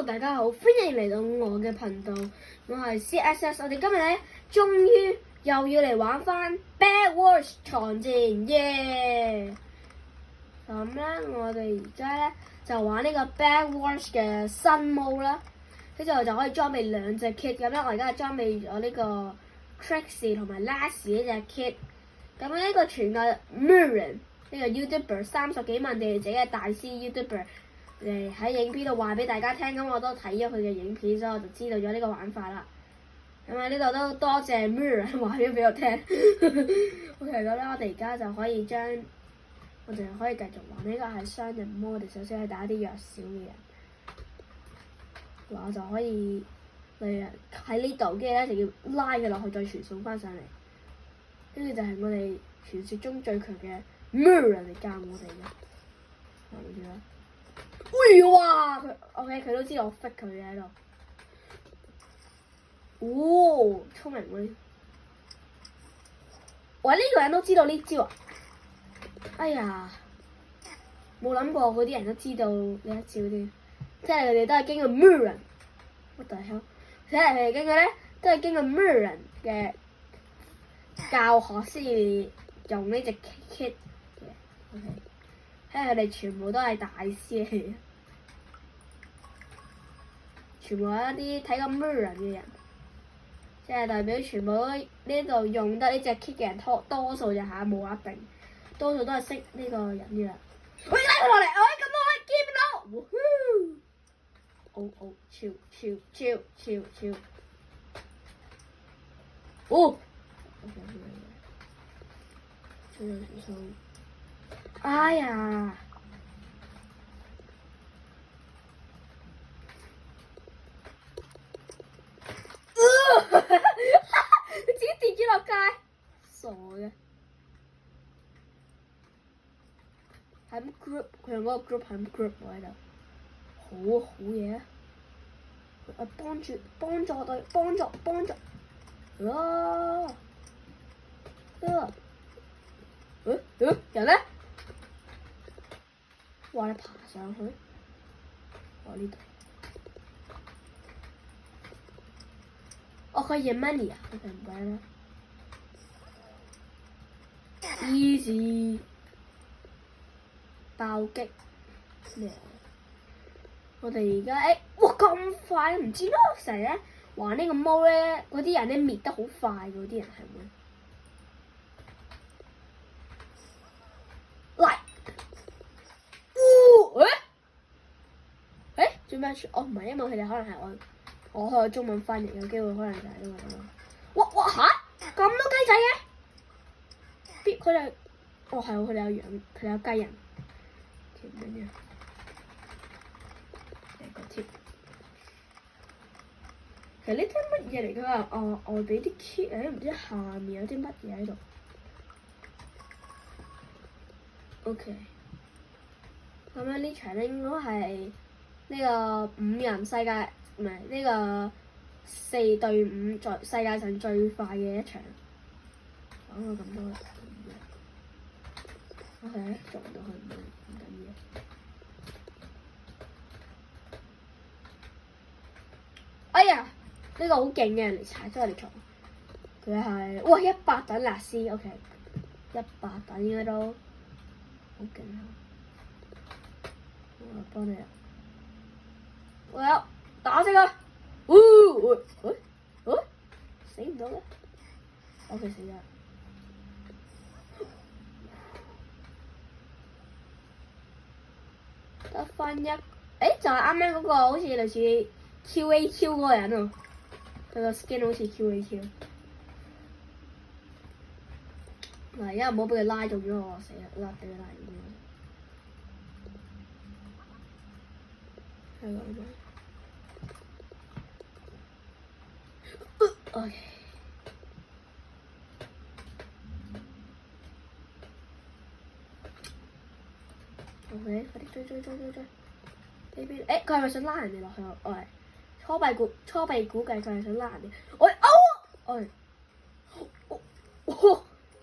Hello， 大家好，歡迎嚟到我嘅頻道，我係 CSS。我哋今日咧，終於又要嚟玩翻 Bed Wars 床戰，耶！咁咧，我哋而家咧就玩呢個 Bed Wars 嘅新模啦，跟住我就可以裝備兩隻 kit。咁咧，我而家係裝備咗呢個 Trixie 同埋 Lassie 呢隻 kit。咁呢個全個 Murren 呢個 YouTuber 30幾萬訂閱者嘅大師 YouTuber。喺影片度話俾大家聽，咁我都睇咗佢嘅影片，所以我就知道咗呢個玩法啦。咁啊，呢度都多謝 Mirror 話咗俾我聽。OK，咁咧，我哋而家就可以我哋可以繼續玩呢個係雙人模。我哋首先係打啲弱小嘅人，嗱我就可以嚟喺呢度，跟住咧就要拉佢落去，再傳送翻上嚟。跟住就係我哋傳説中最強嘅 Mirror 嚟教我哋嘅。睇住啦。喂哇！佢都知道我 fit 佢嘅喺度。哦，聰明喎！喂，呢個人都知道呢招啊！哎呀，冇諗過嗰啲人都知道呢一招添，即係佢哋都係經過 Murren。What the hell？ 睇嚟佢哋經過咧，都係經過 Murren 嘅教學先用呢隻 kit 嘅。OK。睇下佢哋全部都係大師嚟嘅，全部係一啲睇過 Murren 嘅人，即係代表全部呢度用得呢隻 kit 嘅人多數就下冇一定，多數都係識呢個人嘅啦。喂，拉佢落嚟，我咁多可以見到，超，哦，哎呀！佢自己跌咗落街，傻嘅。喺 group， 佢用嗰個 group 喺 group 喎喺度，好嘢啊！幫助隊，幫助，人咧？哇！你爬上去，我呢度。哦，可以 money 啊！我唔怪啦。Easy 爆擊咩？我哋而家哇咁快，唔知咯，成日咧玩呢個模咧，嗰啲人咧滅得好快，嗰啲人係咪？嚟，做咩？哦，唔係，因為佢哋可能係我開中文翻譯，有機會可能就係因為咁咯。哇嚇！咁多雞仔嘅？佢哋係喎，佢哋有養，佢哋有雞人。條咩啊？嚟個貼。其實呢啲乜嘢嚟㗎？我俾啲 key 唔知下面有啲乜嘢喺度。OK。咁樣呢場咧應該係呢個5人世界，唔係呢個4對5在世界上最快嘅一場。講咗咁多啦，OK， 做唔到佢唔緊要。哎呀，呢個好勁嘅人嚟踩咗我哋床，佢係哇100等辣絲 ，OK， 100等應該都好勁啊！我幫你啦，我有打死佢，死唔到咧 ，OK 死咗。得翻一，就係啱啱嗰個好似類似 QAQ 嗰個人喎，佢個 skin 好似 QAQ。嗱，而家唔好俾佢拉中咗我，死啦！俾佢拉中咗。係咁樣。OK。OK， 快啲追！呢邊佢係咪想拉人哋落去？初步估計佢係想拉人哋。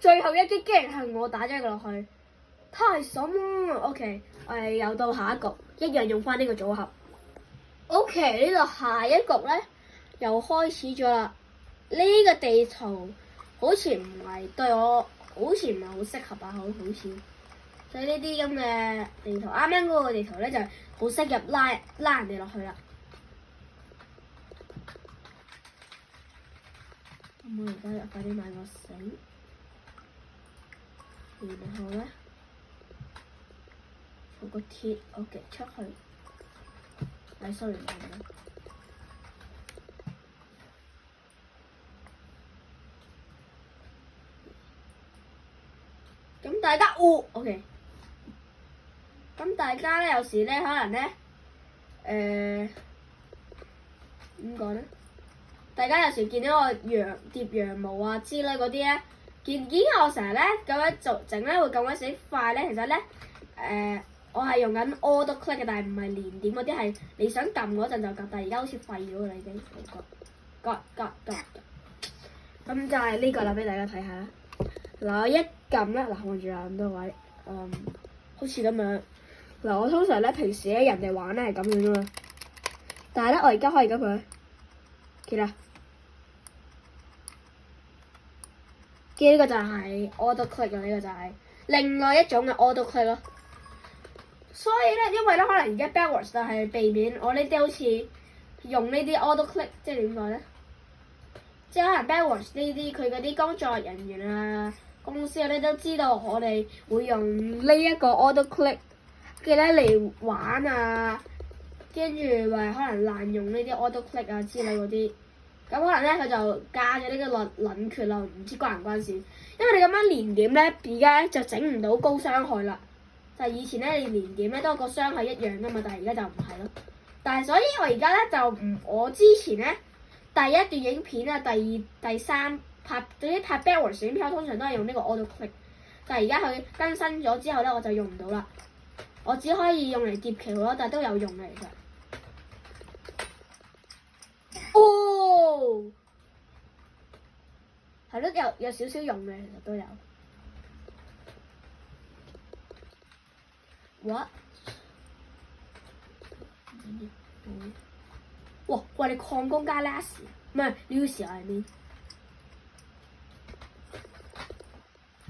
最後一擊竟然係我打咗佢落去，太爽啦 ！OK， 又到下一局，一樣用翻呢個組合。OK， 呢度下一局咧又開始咗啦。呢個地圖好似唔係對我，好似唔係好適合啊，好似。所以呢啲咁嘅地圖，啱啱嗰個地圖咧就好適合拉人哋落去啦。咁我而家就快啲買個繩，然後咧做個鐵我夾出去。sorry 唔係。咁大家OK。咁大家咧有時咧可能咧點講咧？大家有時見到個疊羊毛啊之類嗰啲咧，見我成日咧咁樣做整咧會咁鬼死快咧。其實咧我係用緊 auto click 嘅，但係唔係連點嗰啲，係你想撳嗰陣就撳，但係而家好似廢咗啦已經。咁就係呢個啦，俾大家睇下啦。嗱，我一撳咧，嗱，望住啊咁多位，好似咁樣。嗱，我通常咧平時咧人哋玩咧係咁樣噶嘛，但係咧我而家可以咁樣，見啦。呢個就係 auto click 啦，呢個就係另外一種嘅 auto click 咯。所以咧，因為咧可能而家 backwards 就係避免我呢啲好似用呢啲 auto click， 即係點講咧？即係可能 backwards 呢啲佢嗰啲工作人員啊、公司嗰啲都知道我哋會用呢一個 auto click 嘅咧嚟玩啊，跟住話可能濫用呢啲 auto click 啊之類嗰啲，咁可能咧佢就加咗呢個冷卻啦，唔知關唔關事？因為你咁樣連點咧，而家咧就整唔到高傷害啦。就係以前咧，你連點咧都個傷害一樣噶嘛，但係而家就唔係咯。但係所以我而家咧就唔，我之前咧第一段影片啊、第二、第三拍嗰啲拍 backwards 影片，通常都係用呢個 auto click， 但係而家佢更新咗之後咧，我就用唔到啦。我只可以用嚟疊橋咯，但係都有用嘅其實。哦，係咯，有少少用嘅，其實都有。What？ 哇！你礦工加 last 唔係 lose 啊？你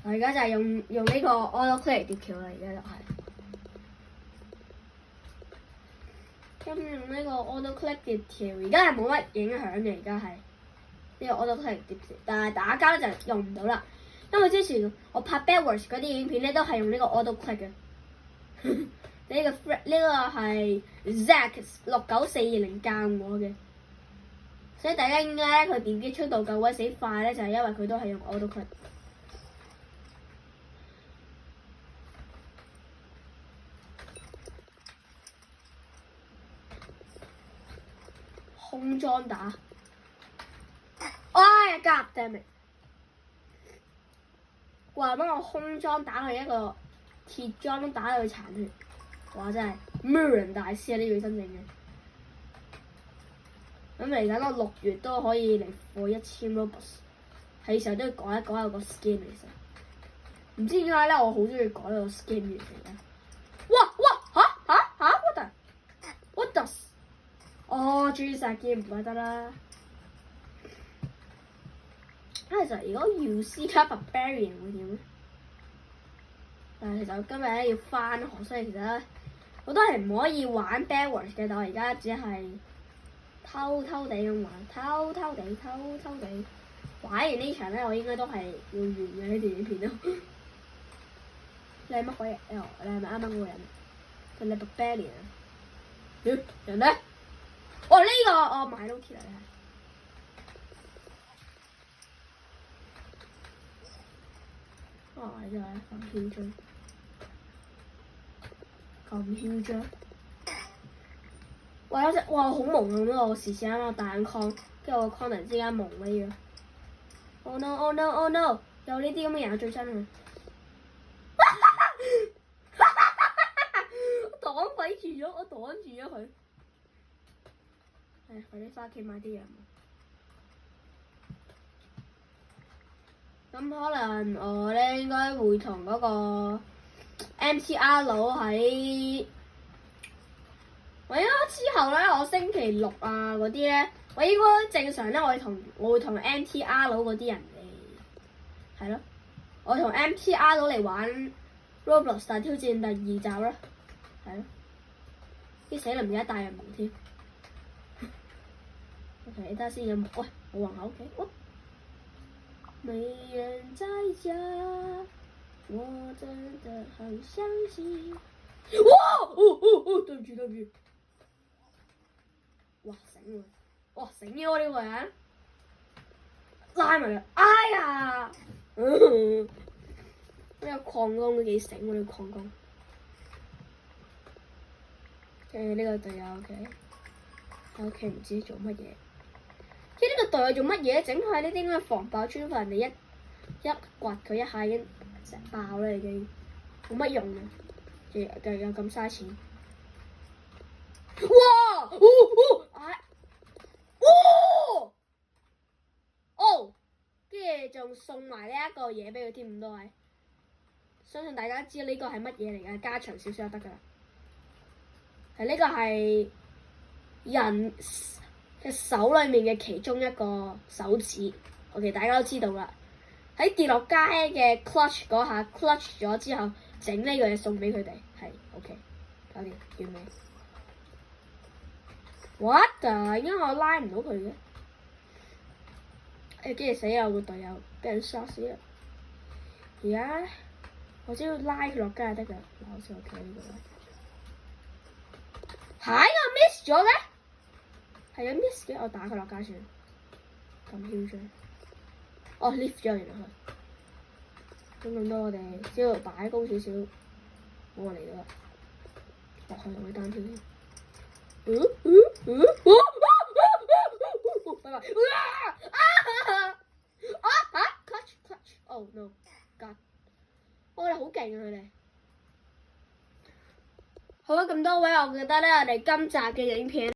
我而家就係用呢個 auto click 嚟疊橋啦，而家就係。咁用呢個 auto click 疊橋，而家係冇乜影響嘅，而家係呢個 auto click 疊橋，但係打交咧就用唔到啦，因為之前我拍 backwards 嗰啲影片咧都係用呢個 auto click 嘅。呢個係 Zack 6942教我嘅，所以大家應該咧佢點擊速度夠鬼死快咧，就係因為佢都係用 auto click。空裝打，哎呀 God damn it！ 哇！幫我空裝打佢一個鐵裝打到佢殘血。哇！真係 Mirror 大師啊！呢個真正嘅。咁嚟緊我6月都可以嚟過1000 Robux， 係時候都要改一改我個 skin 其實。唔知點解咧，我好中意改個 skin 嘅嚟咧。哇！嚇 what the？ 哦，注射劍唔怪得啦。其實如果 UC 加 Barbarian 會點咧？但係其實今日咧要返學，所以其實咧好多人唔可以玩 backwards 嘅，但我而家只係偷偷地咁玩，偷偷地玩完呢場咧，我應該都係要完嘅呢段影片咯。你係乜鬼嘢？你係咪啱啱嗰個人？佢係 Barbarian 啊？人咧？哦，呢個我買到鐵嚟係。你真係咁囂張，咁囂張！哇！有隻哇好蒙咁咯，我時時啱啱大眼礦，跟住我個礦突然之間蒙咗嘢。Oh no! Oh no! Oh no! 有呢啲咁嘅人最憎啊！我擋住咗佢。快啲返屋企買啲嘢。咁可能我咧應該會同嗰個 MTR 佬喺我應該之後咧，我星期六啊嗰啲咧，我應該正常咧，我會同 MTR 佬嗰啲人嚟，係咯，我同 MTR 佬嚟玩 Roblox 大挑戰第2集啦，係咯，啲死啦唔記得帶人毛添。OK， 等下先有冇？喂，我望下屋企，哦，沒人在家，我真的很相信。哇！對唔住。哇醒喎！哇醒咗喎呢個人，拉埋佢，哎呀！呢個礦工都幾醒喎，呢個礦工。呢個隊友 OK 唔知做乜嘢。呢個隊友做乜嘢？整佢呢啲咁嘅防爆磚塊，人哋一刮佢一下已經成爆啦，已經冇乜用啊！又咁嘥錢。哇！跟住仲送埋呢一個嘢俾佢添，咁多位，相信大家知呢個係乜嘢嚟㗎，加長少少就得㗎啦。呢個係人嘅手裏面嘅其中一個手指，OK，大家都知道啦。喺跌落街嘅 clutch 嗰下 clutch 咗之後，整呢個嘢送俾佢哋，係 OK，搞掂完未 ？What？ 點解我拉唔到佢嘅？跟住死啦！我個隊友俾人殺死啦！而家我只要拉佢落街就得㗎。嗱，好似我企喺呢個位，我 miss 咗嘅，係有 miss 嘅，我打佢落街算。咁囂張，哦 lift 咗原來佢。咁多我哋只要擺高少少，我嚟啦。落去同佢單挑先。拜拜。clutch oh no god， 我哋好勁啊佢哋。好啦，咁多位，我覺得咧，我哋今集嘅影片